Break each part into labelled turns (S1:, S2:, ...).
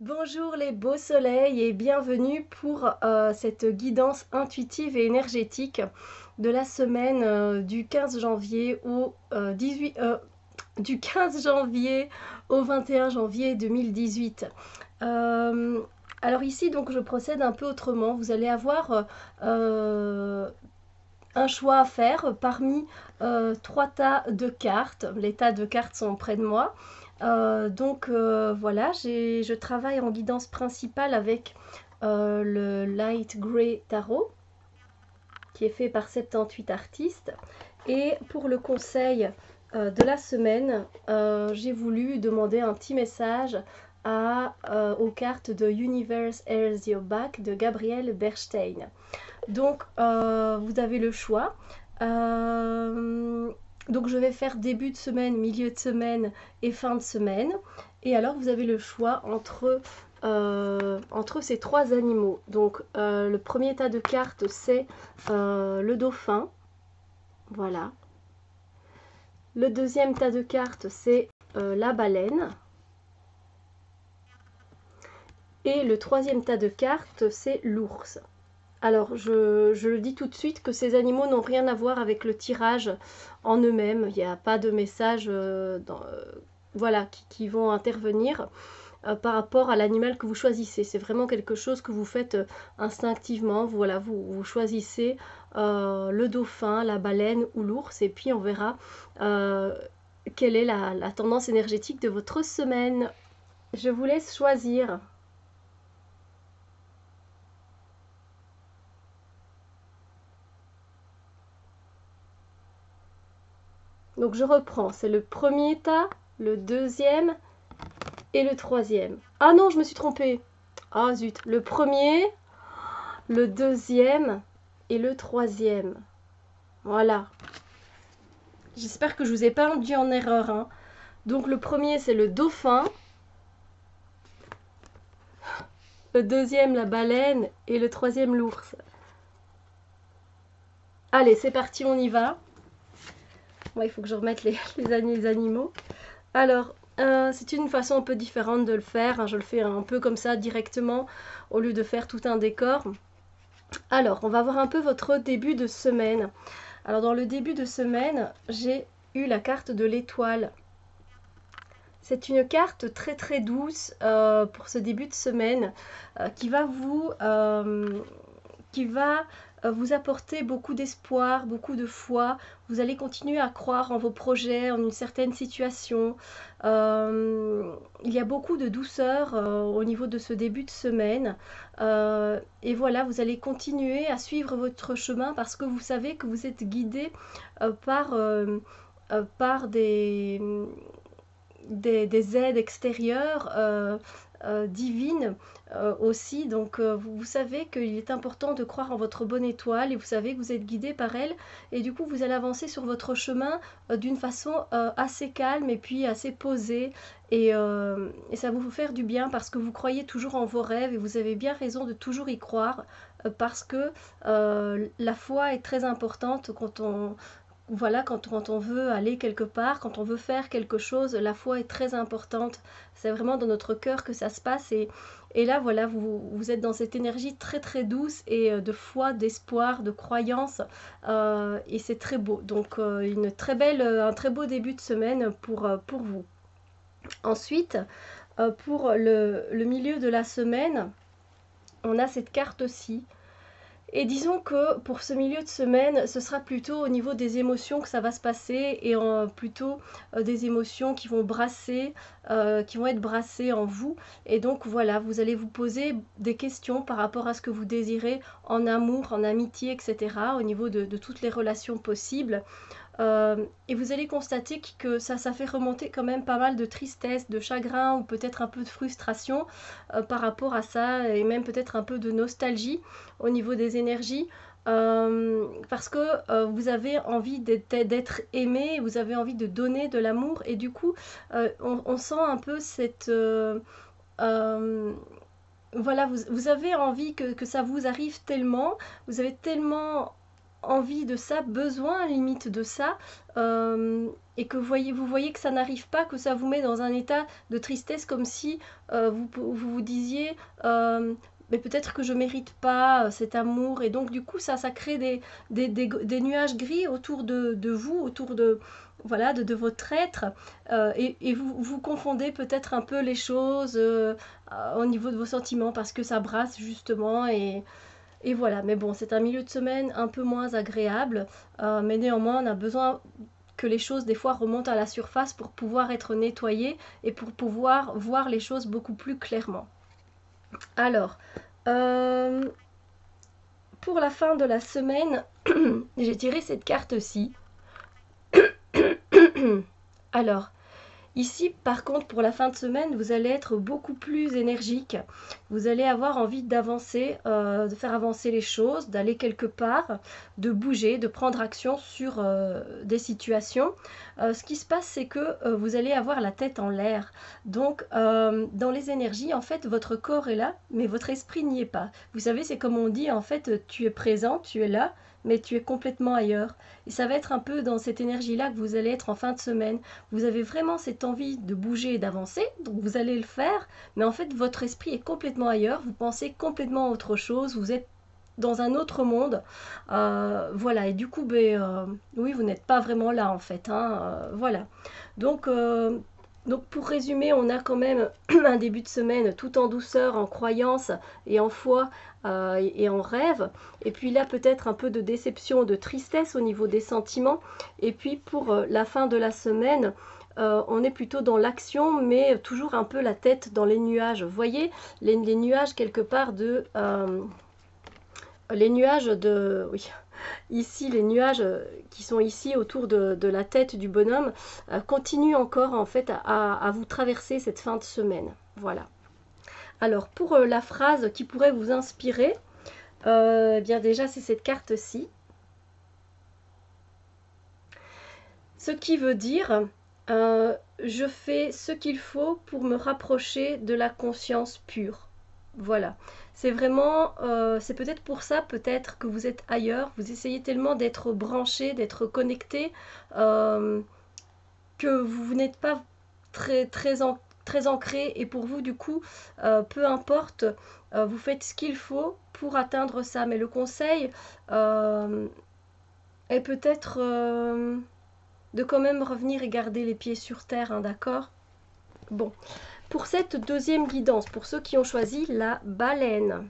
S1: Bonjour les beaux soleils et bienvenue pour cette guidance intuitive et énergétique de la semaine du 15 janvier du 15 janvier au 21 janvier 2018. Alors ici donc je procède un peu autrement. Vous allez avoir un choix à faire parmi trois tas de cartes. Les tas de cartes sont près de moi. Voilà, je travaille en guidance principale avec le Light Grey Tarot qui est fait par 78 artistes. Et pour le conseil de la semaine, j'ai voulu demander un petit message aux cartes de Universe Airs Your Back de Gabrielle Bernstein. Donc, vous avez le choix. Donc, je vais faire début de semaine, milieu de semaine et fin de semaine. Et alors, vous avez le choix entre ces trois animaux. Donc, le premier tas de cartes, c'est le dauphin. Voilà. Le deuxième tas de cartes, c'est la baleine. Et le troisième tas de cartes, c'est l'ours. Alors, je le dis tout de suite que ces animaux n'ont rien à voir avec le tirage en eux-mêmes. Il n'y a pas de messages voilà, qui vont intervenir par rapport à l'animal que vous choisissez. C'est vraiment quelque chose que vous faites instinctivement. Voilà, vous choisissez le dauphin, la baleine ou l'ours et puis on verra quelle est la tendance énergétique de votre semaine. Je vous laisse choisir. Donc je reprends, c'est le premier tas, le deuxième et le troisième. Ah non, je me suis trompée. Ah zut, le premier, le deuxième et le troisième. Voilà. J'espère que je vous ai pas induit en erreur, hein. Donc le premier, c'est le dauphin. Le deuxième, la baleine. Et le troisième, l'ours. Allez, c'est parti, on y va. Ouais, il faut que je remette les animaux. Alors, c'est une façon un peu différente de le faire, hein. Je le fais un peu comme ça, directement, au lieu de faire tout un décor. Alors, on va voir un peu votre début de semaine. Alors, dans le début de semaine, j'ai eu la carte de l'étoile. C'est une carte très très douce pour ce début de semaine qui va vous apporter beaucoup d'espoir, beaucoup de foi. Vous allez continuer à croire en vos projets, en une certaine situation. Il y a beaucoup de douceur au niveau de ce début de semaine. Et voilà, vous allez continuer à suivre votre chemin parce que vous savez que vous êtes guidé par des aides extérieures divines aussi. Donc vous savez qu'il est important de croire en votre bonne étoile et vous savez que vous êtes guidé par elle. Et du coup, vous allez avancer sur votre chemin d'une façon assez calme et puis assez posée. Et ça va vous faire du bien parce que vous croyez toujours en vos rêves et vous avez bien raison de toujours y croire parce que la foi est très importante voilà, quand on veut aller quelque part, quand on veut faire quelque chose, la foi est très importante. C'est vraiment dans notre cœur que ça se passe. Et là, voilà, vous êtes dans cette énergie très très douce et de foi, d'espoir, de croyance. Et c'est très beau. Donc, un très beau début de semaine pour vous. Ensuite, pour le milieu de la semaine, on a cette carte-ci. Et disons que pour ce milieu de semaine, ce sera plutôt au niveau des émotions que ça va se passer et plutôt des émotions qui vont être brassées en vous. Et donc voilà, vous allez vous poser des questions par rapport à ce que vous désirez en amour, en amitié, etc. au niveau de toutes les relations possibles. Et vous allez constater que ça fait remonter quand même pas mal de tristesse, de chagrin ou peut-être un peu de frustration par rapport à ça et même peut-être un peu de nostalgie au niveau des énergies parce que vous avez envie d'être aimé, vous avez envie de donner de l'amour et du coup on sent un peu cette... voilà, vous avez envie que ça vous arrive tellement, vous avez tellement envie de ça, besoin limite de ça, et que vous voyez que ça n'arrive pas, que ça vous met dans un état de tristesse comme si vous disiez mais peut-être que je mérite pas cet amour, et donc du coup ça crée des nuages gris autour de vous, autour de voilà de votre être, et vous confondez peut-être un peu les choses au niveau de vos sentiments parce que ça brasse justement, et voilà. Mais bon, c'est un milieu de semaine un peu moins agréable, mais néanmoins on a besoin que les choses des fois remontent à la surface pour pouvoir être nettoyées et pour pouvoir voir les choses beaucoup plus clairement. Alors, euh, pour la fin de la semaine, j'ai tiré cette carte-ci. Alors, ici, par contre, pour la fin de semaine, vous allez être beaucoup plus énergique. Vous allez avoir envie d'avancer, de faire avancer les choses, d'aller quelque part, de bouger, de prendre action sur des situations. Ce qui se passe, c'est que vous allez avoir la tête en l'air. Donc, dans les énergies, en fait, votre corps est là, mais votre esprit n'y est pas. Vous savez, c'est comme on dit, en fait, tu es présent, tu es là, mais tu es complètement ailleurs. Et ça va être un peu dans cette énergie-là que vous allez être en fin de semaine. Vous avez vraiment cette envie de bouger et d'avancer, donc vous allez le faire, mais en fait votre esprit est complètement ailleurs, vous pensez complètement à autre chose, vous êtes dans un autre monde, voilà, et du coup, oui, vous n'êtes pas vraiment là en fait, hein, voilà. Donc, donc pour résumer, on a quand même un début de semaine tout en douceur, en croyance et en foi et en rêve. Et puis là, peut-être un peu de déception, de tristesse au niveau des sentiments. Et puis pour la fin de la semaine, on est plutôt dans l'action, mais toujours un peu la tête dans les nuages. Vous voyez, les nuages quelque part de... les nuages de... Oui, ici, les nuages qui sont ici autour de la tête du bonhomme continuent encore en fait à vous traverser cette fin de semaine. Voilà. Alors, pour la phrase qui pourrait vous inspirer, bien déjà, c'est cette carte-ci. Ce qui veut dire, je fais ce qu'il faut pour me rapprocher de la conscience pure. Voilà. C'est vraiment, c'est peut-être pour ça, peut-être que vous êtes ailleurs. Vous essayez tellement d'être branché, d'être connecté, que vous n'êtes pas très ancré. Et pour vous, du coup, peu importe, vous faites ce qu'il faut pour atteindre ça. Mais le conseil est peut-être de quand même revenir et garder les pieds sur terre, hein, d'accord? Bon, pour cette deuxième guidance, pour ceux qui ont choisi la baleine,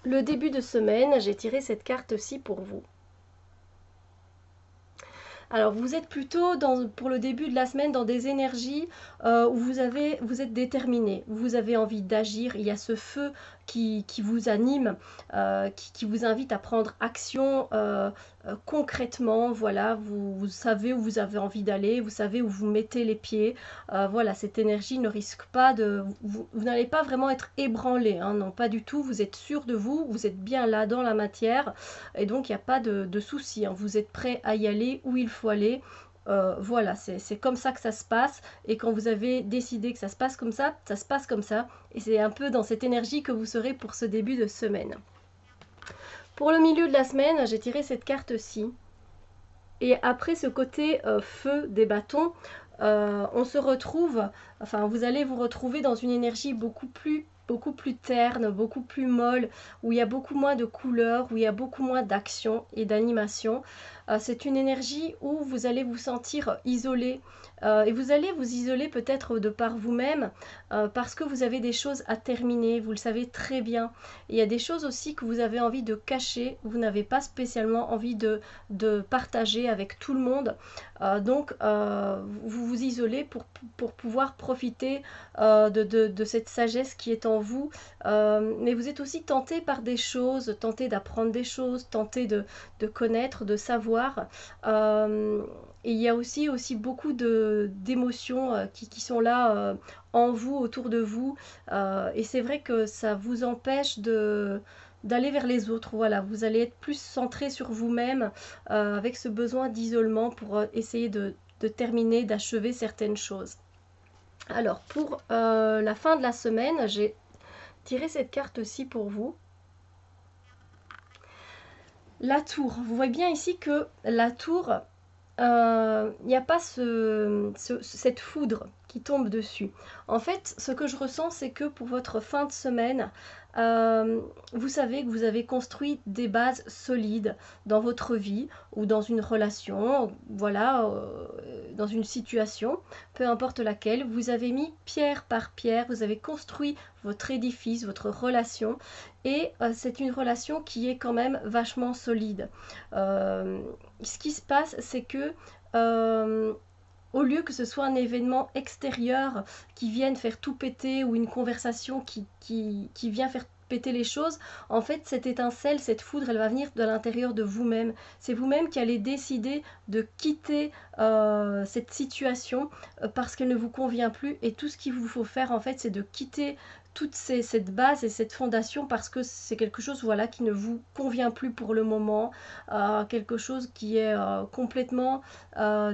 S1: le début de semaine, j'ai tiré cette carte-ci pour vous. Alors vous êtes plutôt pour le début de la semaine dans des énergies où vous êtes déterminé, vous avez envie d'agir, il y a ce feu qui vous anime, qui vous invite à prendre action concrètement. Voilà, vous savez où vous avez envie d'aller, vous savez où vous mettez les pieds. Voilà, cette énergie ne risque pas de... Vous n'allez pas vraiment être ébranlé, hein, non, pas du tout. Vous êtes sûr de vous, vous êtes bien là dans la matière, et donc il n'y a pas de souci, hein. Vous êtes prêt à y aller où il faut aller. Voilà, c'est comme ça que ça se passe, et quand vous avez décidé que ça se passe comme ça se passe comme ça, et c'est un peu dans cette énergie que vous serez pour ce début de semaine. Pour le milieu de la semaine, j'ai tiré cette carte-ci, et après ce côté feu des bâtons, on se retrouve, enfin vous allez vous retrouver dans une énergie beaucoup plus terne, beaucoup plus molle, où il y a beaucoup moins de couleurs, où il y a beaucoup moins d'action et d'animation. C'est une énergie où vous allez vous sentir isolé, et vous allez vous isoler peut-être de par vous-même, parce que vous avez des choses à terminer, vous le savez très bien. Il y a des choses aussi que vous avez envie de cacher, vous n'avez pas spécialement envie de partager avec tout le monde. Donc vous vous isolez pour pouvoir profiter de cette sagesse qui est en vous, mais vous êtes aussi tenté par des choses, tenté d'apprendre des choses, tenté de connaître, de savoir, et il y a aussi beaucoup d'émotions qui sont là en vous, autour de vous, et c'est vrai que ça vous empêche d'aller vers les autres. Voilà, vous allez être plus centré sur vous-même, avec ce besoin d'isolement pour essayer de terminer, d'achever certaines choses. Alors pour la fin de la semaine, j'ai tiré cette carte-ci pour vous. La tour, vous voyez bien ici que la tour, il n'y a pas cette foudre qui tombe dessus. En fait, ce que je ressens, c'est que pour votre fin de semaine, vous savez que vous avez construit des bases solides dans votre vie ou dans une relation, voilà, dans une situation, peu importe laquelle. Vous avez mis pierre par pierre, vous avez construit votre édifice, votre relation, et c'est une relation qui est quand même vachement solide. Ce qui se passe, c'est que au lieu que ce soit un événement extérieur qui vienne faire tout péter ou une conversation qui vient faire péter les choses, en fait cette étincelle, cette foudre, elle va venir de l'intérieur de vous-même. C'est vous-même qui allez décider de quitter cette situation parce qu'elle ne vous convient plus, et tout ce qu'il vous faut faire en fait, c'est de quitter toute cette base et cette fondation parce que c'est quelque chose, voilà, qui ne vous convient plus pour le moment, quelque chose qui est complètement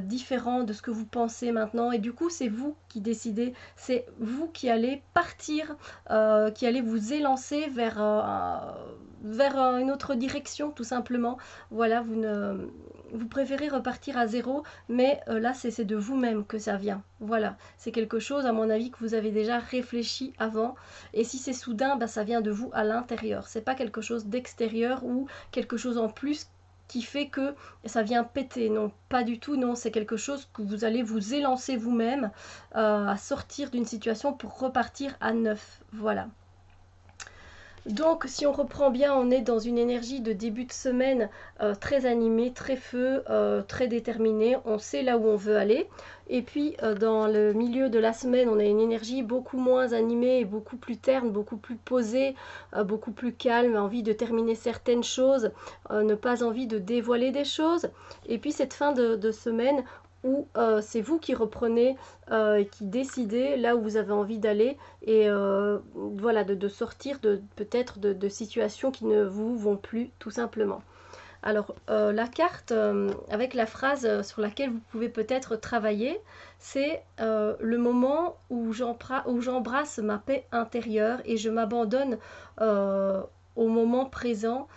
S1: différent de ce que vous pensez maintenant, et du coup c'est vous qui décidez, c'est vous qui allez partir, qui allez vous élancer vers une autre direction tout simplement. Voilà, vous préférez repartir à zéro, mais là c'est de vous-même que ça vient. Voilà, c'est quelque chose à mon avis que vous avez déjà réfléchi avant, et si c'est soudain, bah, ça vient de vous à l'intérieur. C'est pas quelque chose d'extérieur ou quelque chose en plus qui fait que ça vient péter. Non, pas du tout. Non, c'est quelque chose que vous allez vous élancer vous-même à sortir d'une situation pour repartir à neuf. Voilà. Donc si on reprend bien, on est dans une énergie de début de semaine très animée, très feu, très déterminée, on sait là où on veut aller. Et puis dans le milieu de la semaine, on a une énergie beaucoup moins animée, beaucoup plus terne, beaucoup plus posée, beaucoup plus calme, envie de terminer certaines choses, ne pas envie de dévoiler des choses. Et puis cette fin de semaine où c'est vous qui reprenez et qui décidez là où vous avez envie d'aller, et voilà, de sortir peut-être de situations qui ne vous vont plus tout simplement. Alors la carte avec la phrase sur laquelle vous pouvez peut-être travailler, c'est le moment où j'embrasse ma paix intérieure et je m'abandonne au moment présent.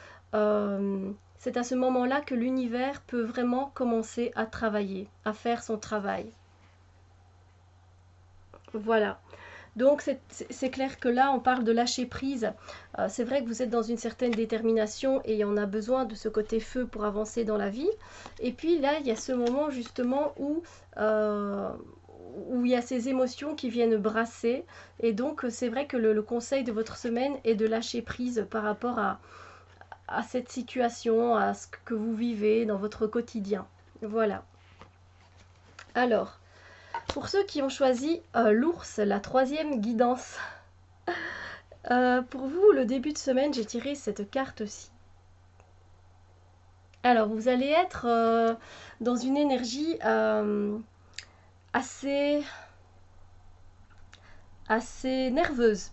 S1: C'est à ce moment-là que l'univers peut vraiment commencer à travailler, à faire son travail. Voilà. Donc c'est clair que là, on parle de lâcher prise. C'est vrai que vous êtes dans une certaine détermination et on a besoin de ce côté feu pour avancer dans la vie. Et puis là, il y a ce moment justement où il y a ces émotions qui viennent brasser. Et donc, c'est vrai que le conseil de votre semaine est de lâcher prise par rapport à cette situation, à ce que vous vivez dans votre quotidien. Voilà. Alors, pour ceux qui ont choisi l'ours, la troisième guidance, pour vous, le début de semaine, j'ai tiré cette carte-ci. Alors, vous allez être dans une énergie assez nerveuse.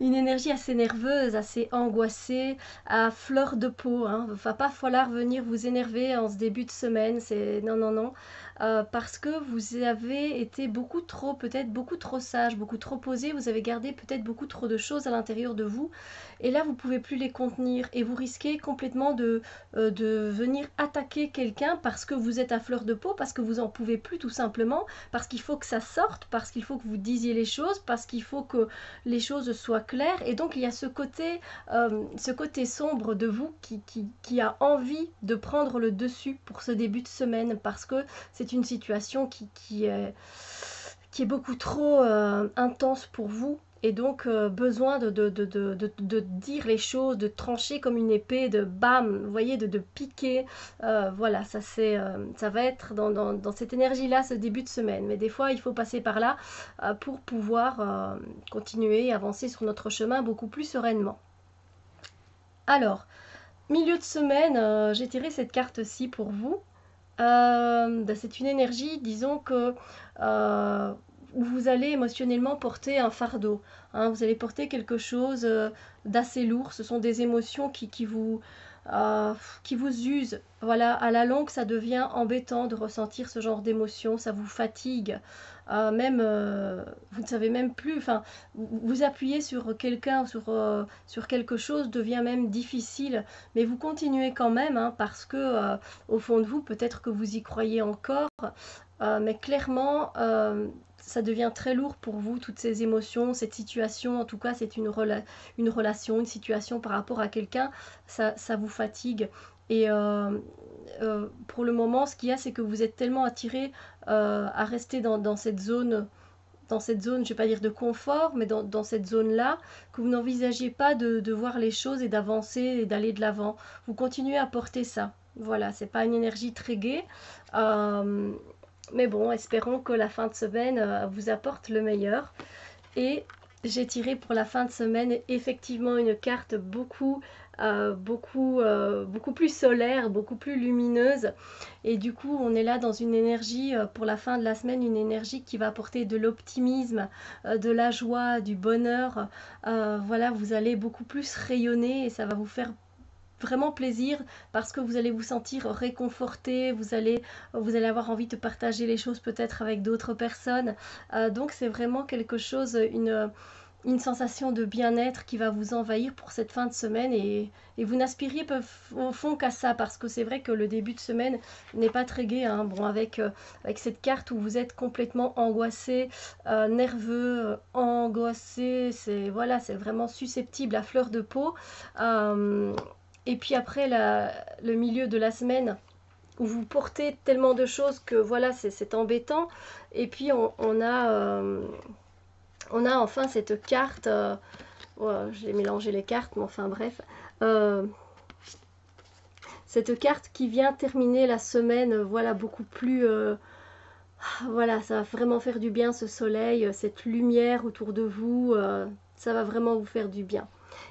S1: Une énergie assez nerveuse, assez angoissée, à fleur de peau. Hein. Va pas falloir venir vous énerver en ce début de semaine. C'est non, non, non. Parce que vous avez été peut-être beaucoup trop sage, beaucoup trop posé. Vous avez gardé peut-être beaucoup trop de choses à l'intérieur de vous. Et là, vous pouvez plus les contenir. Et vous risquez complètement de venir attaquer quelqu'un parce que vous êtes à fleur de peau, parce que vous en pouvez plus tout simplement, parce qu'il faut que ça sorte, parce qu'il faut que vous disiez les choses, parce qu'il faut que les choses soient claires. Et donc il y a ce côté sombre de vous qui a envie de prendre le dessus pour ce début de semaine, parce que c'est une situation qui est beaucoup trop intense pour vous. Et donc besoin de dire les choses, de trancher comme une épée, de bam, vous voyez, de piquer. Voilà, ça va être dans cette énergie-là ce début de semaine. Mais des fois, il faut passer par là pour pouvoir continuer et avancer sur notre chemin beaucoup plus sereinement. Alors, milieu de semaine, j'ai tiré cette carte-ci pour vous. C'est une énergie, disons que où vous allez émotionnellement porter un fardeau. Hein, vous allez porter quelque chose d'assez lourd. Ce sont des émotions qui vous usent. Voilà, à la longue, ça devient embêtant de ressentir ce genre d'émotions. Ça vous fatigue. même vous ne savez même plus, enfin vous appuyez sur quelqu'un, sur quelque chose devient même difficile, mais vous continuez quand même, hein, parce que au fond de vous, peut-être que vous y croyez encore, mais clairement, ça devient très lourd pour vous, toutes ces émotions, cette situation, en tout cas c'est une relation, une situation par rapport à quelqu'un, ça vous fatigue. Et pour le moment, ce qu'il y a, c'est que vous êtes tellement attiré à rester dans cette zone, je ne vais pas dire de confort, mais dans cette zone-là, que vous n'envisagez pas de voir les choses et d'avancer et d'aller de l'avant. Vous continuez à porter ça. Voilà, c'est pas une énergie très gaie. Euh, mais bon, espérons que la fin de semaine vous apporte le meilleur. Et j'ai tiré pour la fin de semaine effectivement une carte beaucoup plus solaire, beaucoup plus lumineuse. Et du coup, on est là dans une énergie pour la fin de la semaine, une énergie qui va apporter de l'optimisme, de la joie, du bonheur. Voilà, vous allez beaucoup plus rayonner et ça va vous faire vraiment plaisir parce que vous allez vous sentir réconforté, vous allez avoir envie de partager les choses peut-être avec d'autres personnes. Donc c'est vraiment quelque chose, une sensation de bien-être qui va vous envahir pour cette fin de semaine et vous n'aspiriez au fond qu'à ça parce que c'est vrai que le début de semaine n'est pas très gai, hein. Bon, avec cette carte où vous êtes complètement angoissé, nerveux, angoissé, c'est voilà, c'est vraiment susceptible à fleur de peau. Et puis après le milieu de la semaine où vous portez tellement de choses que voilà, c'est embêtant. Et puis on a enfin cette carte. Ouais, j'ai mélangé les cartes, mais enfin bref. Euh, cette carte qui vient terminer la semaine, voilà, beaucoup plus. Voilà, ça va vraiment faire du bien ce soleil, cette lumière autour de vous. Ça va vraiment vous faire du bien.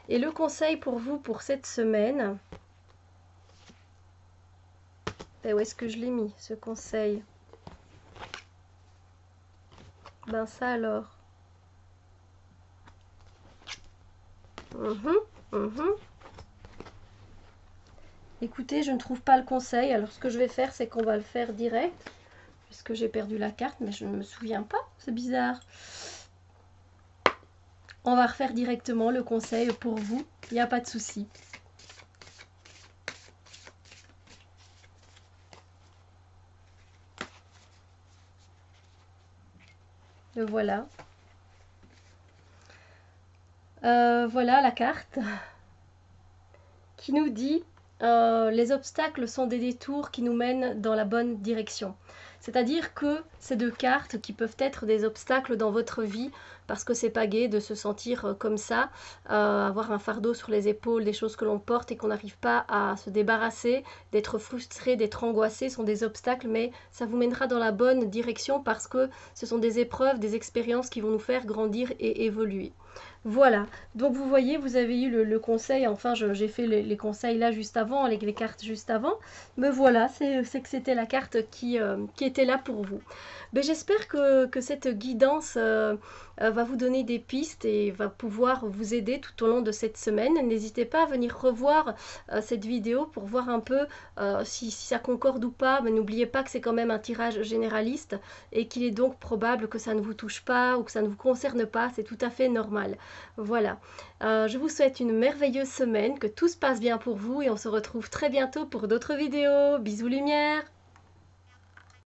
S1: Et le conseil pour vous pour cette semaine. Et où est-ce que je l'ai mis, ce conseil? Ben ça alors. Mhm, mhm. Écoutez, je ne trouve pas le conseil. Alors ce que je vais faire, c'est qu'on va le faire direct. Puisque j'ai perdu la carte, mais je ne me souviens pas. C'est bizarre. On va refaire directement le conseil pour vous. Il n'y a pas de souci. Le voilà. Voilà la carte qui nous dit les obstacles sont des détours qui nous mènent dans la bonne direction. C'est-à-dire que ces deux cartes qui peuvent être des obstacles dans votre vie, parce que c'est pas gai de se sentir comme ça, avoir un fardeau sur les épaules, des choses que l'on porte et qu'on n'arrive pas à se débarrasser, d'être frustré, d'être angoissé, sont des obstacles, mais ça vous mènera dans la bonne direction parce que ce sont des épreuves, des expériences qui vont nous faire grandir et évoluer. Voilà, donc vous voyez, vous avez eu le conseil, enfin j'ai fait les conseils là juste avant, les cartes juste avant, mais voilà, c'est que c'était la carte qui était là pour vous. Mais j'espère que cette guidance va vous donner des pistes et va pouvoir vous aider tout au long de cette semaine. N'hésitez pas à venir revoir cette vidéo pour voir un peu si ça concorde ou pas, mais n'oubliez pas que c'est quand même un tirage généraliste et qu'il est donc probable que ça ne vous touche pas ou que ça ne vous concerne pas, c'est tout à fait normal. Voilà, je vous souhaite une merveilleuse semaine, que tout se passe bien pour vous et on se retrouve très bientôt pour d'autres vidéos. Bisous lumière!